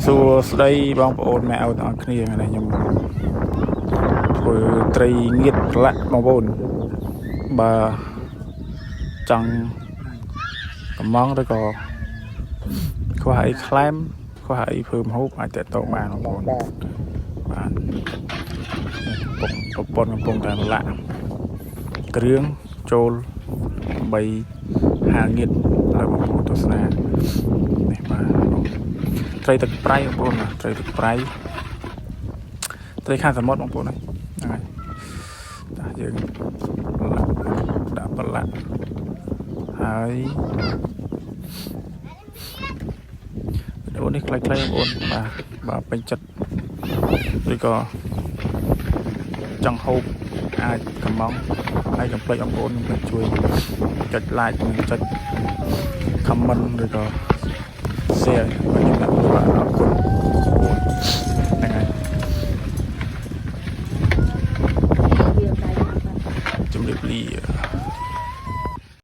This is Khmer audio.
សួស្តីបងប្អូនអ្នកឲ្យទាំងអស់គ្នាថ្ងៃនេះខ្ញុំធ្វើត្រីងៀតប្រឡាក់បងប្អូនបើចង់កំងឬក៏ខ្វះអីខ្លែមខ្វះអីធ្វើម្ហូបអាចតាក់ទងបានបងប្អូនបានប្រព័ន្ធកំពុងតែប្រឡាក់គ្រឿងចូលដើម្បីហាងៀតឲ្យបងប្អូនទស្សនានេះបាទត្រីទឹកប្រៃបងប្អូនណាត្រីទឹកប្រៃត្រីខាងសមុទ្របងប្អូនហ្នឹងហើយតាយើងដាក់ប្រឡាក់ហើយវីដេអូនេះខ្លីៗបងប្អូនបាទពេញចិត្តឬក៏ចង់ហូបអាចកំងហើយកុំភ្លេចបងប្អូនជួយចុច like និងចុច comment ឬក៏ share ឲ្យខ្ញុំដាក់បាទអរគុណហ្នឹងហើយជម្រាបលា